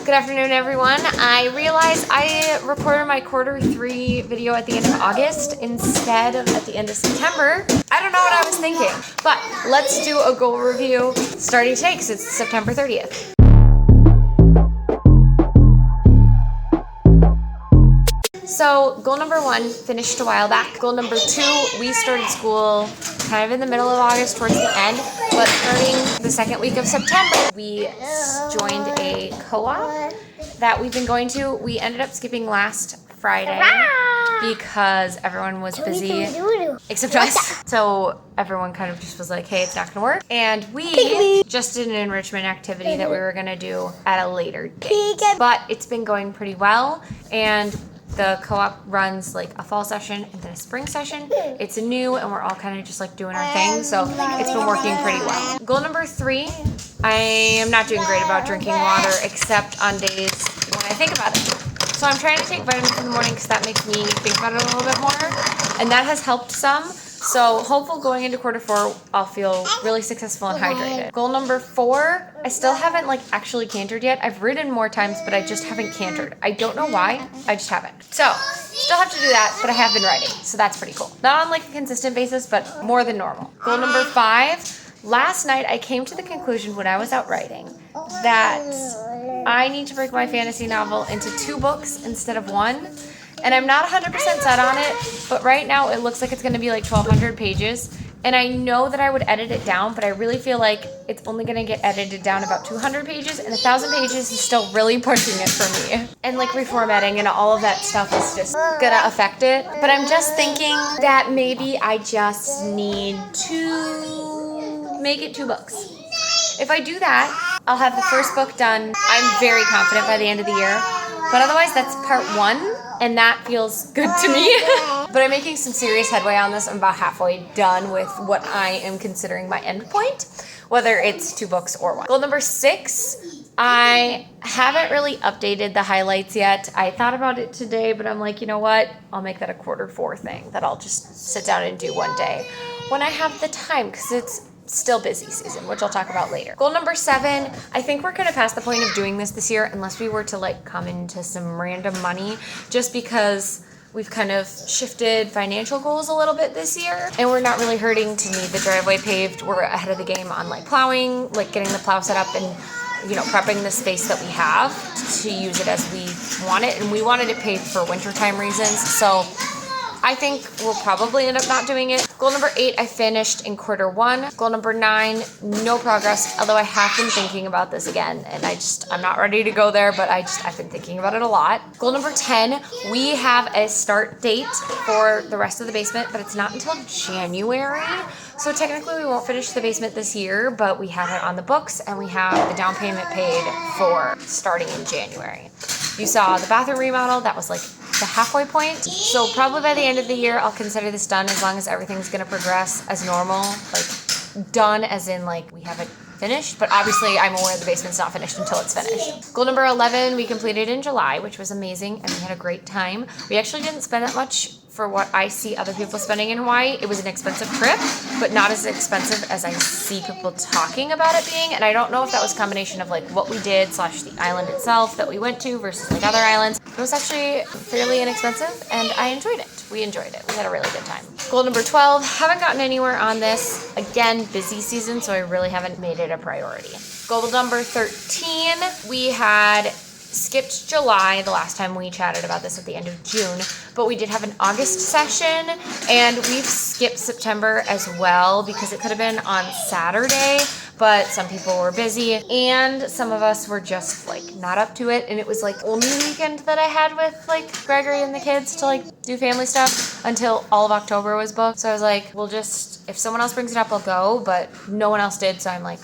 Good afternoon, everyone. I realized I recorded my Q3 video at the end of August instead of at the end of September. I don't know what I was thinking, but let's do a goal review starting today because it's September 30th. So goal number 1 finished a while back. Goal number 2, we started school kind of in the middle of August towards the end, but starting the second week of September, we joined a co-op that we've been going to. We ended up skipping last Friday because everyone was busy except us. So everyone kind of just was like, hey, it's not gonna work. And we just did an enrichment activity that we were gonna do at a later date. But it's been going pretty well, and the co-op runs like a fall session and then a spring session. It's new and we're all kind of just like doing our thing, so it's been working pretty well. Goal number 3, I am not doing great about drinking water except on days when I think about it. So I'm trying to take vitamins in the morning because that makes me think about it a little bit more, and that has helped some. So hopeful going into Q4, I'll feel really successful and hydrated. Goal number 4, I still haven't like actually cantered yet. I've ridden more times, but I just haven't cantered. I don't know why, I just haven't. So still have to do that, but I have been riding, so that's pretty cool. Not on like a consistent basis, but more than normal. Goal number 5, last night I came to the conclusion when I was out riding that I need to break my fantasy novel into 2 books instead of 1. And I'm not 100% set on it, but right now it looks like it's going to be like 1,200 pages. And I know that I would edit it down, but I really feel like it's only going to get edited down about 200 pages, and 1,000 pages is still really pushing it for me. And like reformatting and all of that stuff is just going to affect it. But I'm just thinking that maybe I just need to make it 2 books. If I do that, I'll have the first book done. I'm very confident by the end of the year. But otherwise, that's part 1. And that feels good to me. But I'm making some serious headway on this. I'm about halfway done with what I am considering my end point, whether it's 2 books or 1. Goal number 6, I haven't really updated the highlights yet. I thought about it today, but I'm like, you know what? I'll make that a Q4 thing that I'll just sit down and do one day when I have the time, because it's still busy season, which I'll talk about later. Goal number 7, I think we're gonna pass the point of doing this year unless we were to like come into some random money, just because we've kind of shifted financial goals a little bit this year, and we're not really hurting to need the driveway paved. We're ahead of the game on like plowing, like getting the plow set up and, you know, prepping the space that we have to use it as we want it, and we wanted it paved for wintertime reasons, so I think we'll probably end up not doing it. Goal number 8, I finished in Q1. Goal number 9, no progress, although I have been thinking about this again, and I'm not ready to go there, but I've been thinking about it a lot. Goal number 10, we have a start date for the rest of the basement, but it's not until January. So technically we won't finish the basement this year, but we have it on the books and we have the down payment paid for starting in January. You saw the bathroom remodel, that was like the halfway point. So probably by the end of the year, I'll consider this done as long as everything's gonna progress as normal. Like done as in like we have it finished, but obviously I'm aware the basement's not finished until it's finished. Goal number 11, we completed in July, which was amazing, and we had a great time. We actually didn't spend that much for what I see other people spending in Hawaii. It was an expensive trip, but not as expensive as I see people talking about it being. And I don't know if that was a combination of like what we did / the island itself that we went to versus like other islands. It was actually fairly inexpensive and I enjoyed it. We enjoyed it. We had a really good time. Goal number 12, haven't gotten anywhere on this. Again, busy season, so I really haven't made it a priority. Goal number 13, we had skipped July the last time we chatted about this at the end of June, but we did have an August session, and we've skipped September as well because it could have been on Saturday, but some people were busy and some of us were just like not up to it, and it was like only weekend that I had with like Gregory and the kids to like do family stuff until all of October was booked. So I was like, we'll just, if someone else brings it up, I'll go, but no one else did, so I'm like,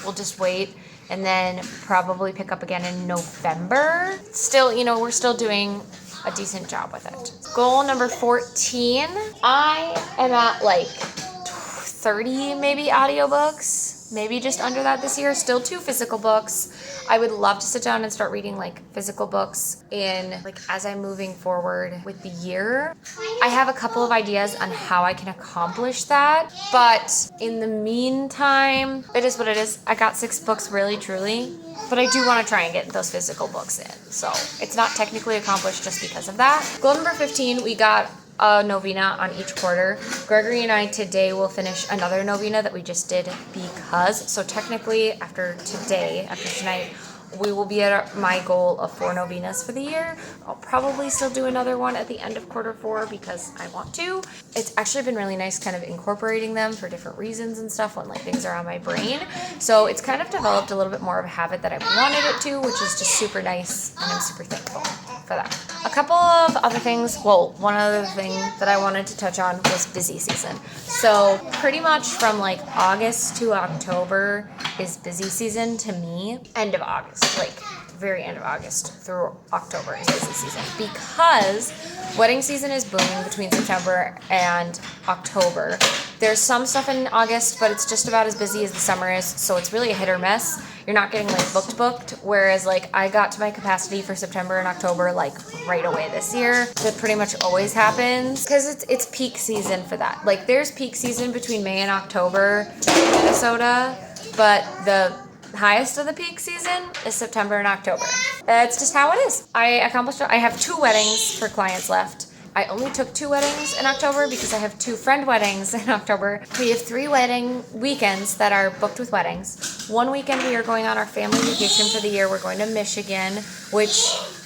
we'll just wait. And then probably pick up again in November. Still, you know, we're still doing a decent job with it. Goal number 14, I am at like 30 maybe audiobooks. maybe just under that this year. Still 2 physical books. I would love to sit down and start reading like physical books in like as I'm moving forward with the year. I have a couple of ideas on how I can accomplish that, but in the meantime, it is what it is. I got 6 books really truly, but I do want to try and get those physical books in. So it's not technically accomplished just because of that. Goal number 15, we got a novena on each quarter. Gregory and I today will finish another novena that we just did because, so technically after tonight, we will be at my goal of 4 novenas for the year. I'll probably still do another one at the end of quarter 4 because I want to. It's actually been really nice kind of incorporating them for different reasons and stuff when like things are on my brain. So it's kind of developed a little bit more of a habit that I wanted it to, which is just super nice, and I'm super thankful for that. A couple of other things, well, one other thing that I wanted to touch on was busy season. So pretty much from like August to October is busy season to me. End of August, like very end of August through October is busy season because wedding season is booming between September and October. There's some stuff in August, but it's just about as busy as the summer is, so it's really a hit or miss. You're not getting like booked, whereas like I got to my capacity for September and October like right away this year. That pretty much always happens because it's peak season for that. Like there's peak season between May and October in Minnesota, but the highest of the peak season is September and October. That's just how it is. I accomplished it. I have 2 weddings for clients left. I only took 2 weddings in October because I have 2 friend weddings in October. We have 3 wedding weekends that are booked with weddings. One weekend we are going on our family vacation for the year. We're going to Michigan, which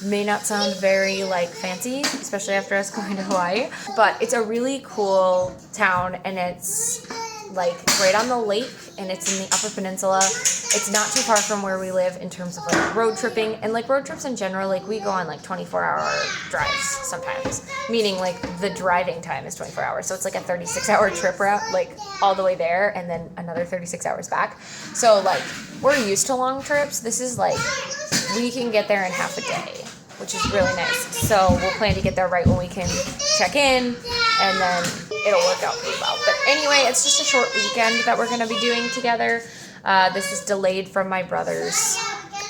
may not sound very like fancy, especially after us going to Hawaii, but it's a really cool town and it's like right on the lake and it's in the Upper Peninsula. It's not too far from where we live in terms of like road tripping, and like road trips in general, like we go on like 24-hour drives sometimes, meaning like the driving time is 24 hours. So it's like a 36-hour trip route, like all the way there and then another 36 hours back. So like we're used to long trips. This is like we can get there in half a day, which is really nice. So we'll plan to get there right when we can check in, and then it'll work out pretty well. But anyway, it's just a short weekend that we're going to be doing together. This is delayed from my brother's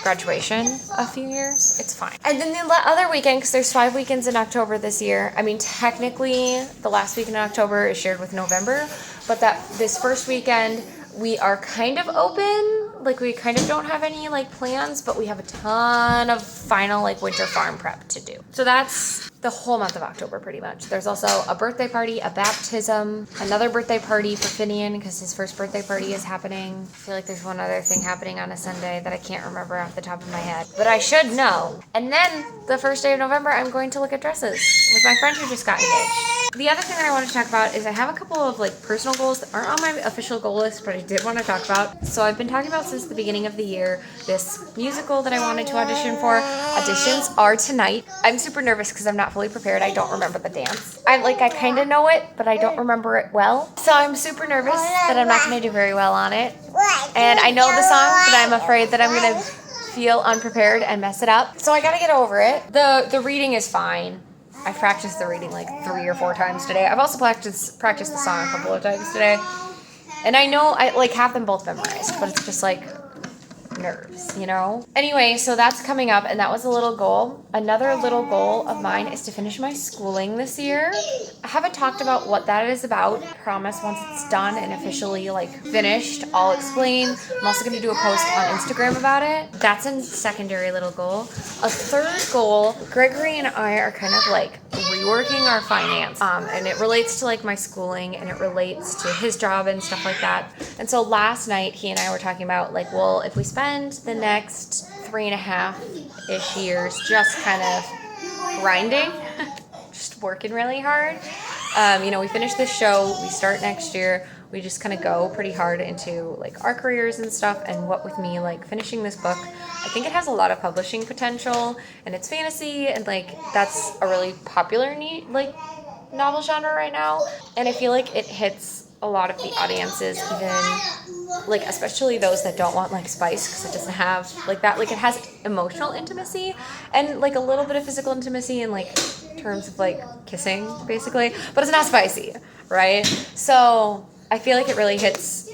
graduation a few years. It's fine. And then the other weekend, because there's 5 weekends in October this year. I mean, technically, the last weekend in October is shared with November, but this first weekend, we are kind of open. Like we kind of don't have any like plans, but we have a ton of final like winter farm prep to do. So that's the whole month of October pretty much. There's also a birthday party, a baptism, another birthday party for Finian because his first birthday party is happening. I feel like there's one other thing happening on a Sunday that I can't remember off the top of my head, but I should know. And then the first day of November, I'm going to look at dresses with my friend who just got engaged. The other thing that I want to talk about is I have a couple of like personal goals that aren't on my official goal list, but I did want to talk about. So I've been talking about since the beginning of the year this musical that I wanted to audition for. Auditions are tonight. I'm super nervous because I'm not fully prepared. I don't remember the dance. I kind of know it, but I don't remember it well. So I'm super nervous that I'm not going to do very well on it. And I know the song, but I'm afraid that I'm going to feel unprepared and mess it up. So I got to get over it. The reading is fine. I practiced the reading like 3 or 4 times today. I've also practiced the song a couple of times today. And I know I like have them both memorized, but it's just like nerves, you know? Anyway, so that's coming up, and that was a little goal. Another little goal of mine is to finish my schooling this year. I haven't talked about what that is about. I promise once it's done and officially like finished, I'll explain. I'm also going to do a post on Instagram about it. That's a secondary little goal. A third goal, Gregory and I are kind of like reworking our finance, and it relates to like my schooling and it relates to his job and stuff like that. And so last night he and I were talking about like, well, if we spend the next 3.5-ish years just kind of grinding, just working really hard. We finish this show, we start next year, we just kind of go pretty hard into like our careers and stuff. And what with me like finishing this book, I think it has a lot of publishing potential, and it's fantasy, and like that's a really popular novel genre right now, and I feel like it hits a lot of the audiences, even like especially those that don't want like spice, because it doesn't have like that. Like it has emotional intimacy and like a little bit of physical intimacy in like terms of like kissing basically, but it's not spicy, right? So I feel like it really hits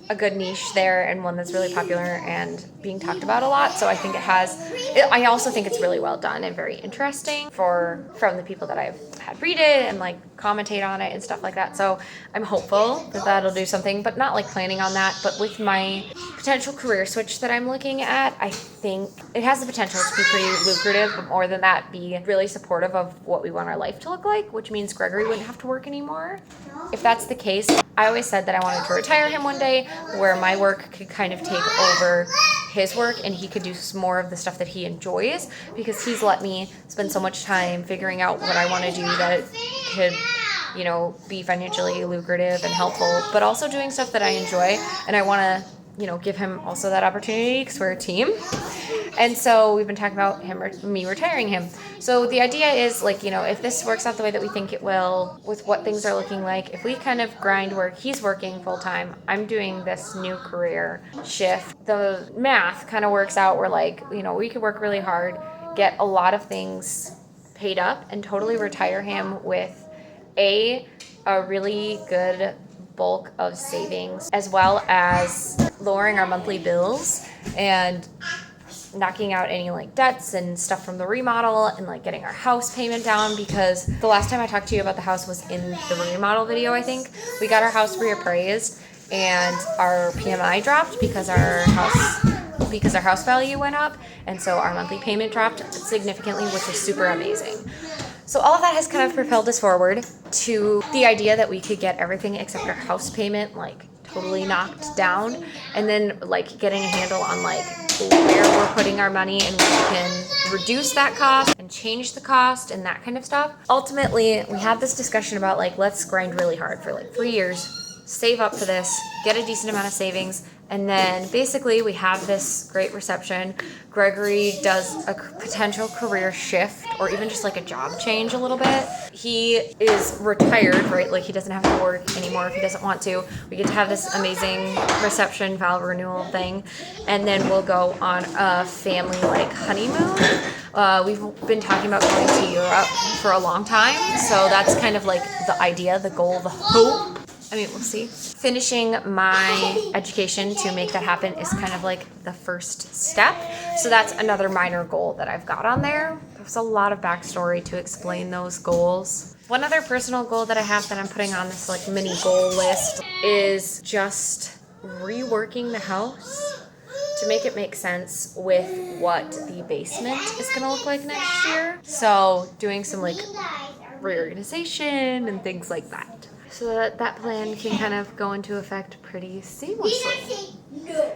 a good niche there and one that's really popular and being talked about a lot. So I think I also think it's really well done and very interesting from the people that I've had read it and like commentate on it and stuff like that. So I'm hopeful that that'll do something, but not like planning on that. But with my potential career switch that I'm looking at, I think it has the potential to be pretty lucrative, but more than that, be really supportive of what we want our life to look like, which means Gregory wouldn't have to work anymore. If that's the case, I always said that I wanted to retire him one day where my work could kind of take over his work and he could do some more of the stuff that he enjoys, because he's let me spend so much time figuring out what I want to do that could, you know, be financially lucrative and helpful, but also doing stuff that I enjoy. And I want to, you know, give him also that opportunity because we're a team. And so we've been talking about me retiring him. So the idea is, like, you know, if this works out the way that we think it will, with what things are looking like, if we kind of grind work, he's working full time, I'm doing this new career shift, the math kind of works out. We're like, you know, we could work really hard, get a lot of things paid up, and totally retire him with a really good bulk of savings, as well as lowering our monthly bills and knocking out any like debts and stuff from the remodel, and like getting our house payment down, because the last time I talked to you about the house was in the remodel video. I think we got our house reappraised and our PMI dropped because our house value went up, and so our monthly payment dropped significantly, which is super amazing. So all of that has kind of propelled us forward to the idea that we could get everything except our house payment like totally knocked down, and then like getting a handle on like where we're putting our money and we can reduce that cost and change the cost and that kind of stuff. Ultimately, we had this discussion about like, let's grind really hard for like 3 years, save up for this, get a decent amount of savings, and then basically we have this great reception. Gregory does a potential career shift or even just like a job change a little bit. He is retired, right? Like he doesn't have to work anymore if he doesn't want to. We get to have this amazing reception, vow renewal thing. And then we'll go on a family like honeymoon. We've been talking about going to Europe for a long time. So that's kind of like the idea, the goal, the hope. I mean, we'll see. Finishing my education to make that happen is kind of like the first step. So that's another minor goal that I've got on there. There's a lot of backstory to explain those goals. One other personal goal that I have that I'm putting on this like mini goal list is just reworking the house to make it make sense with what the basement is going to look like next year. So doing some like reorganization and things like that, so that plan can kind of go into effect pretty seamlessly.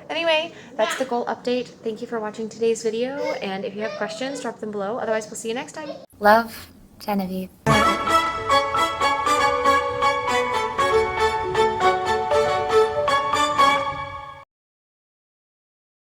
Anyway, that's the goal update. Thank you for watching today's video, and if you have questions, drop them below. Otherwise, we'll see you next time. Love, Genevieve.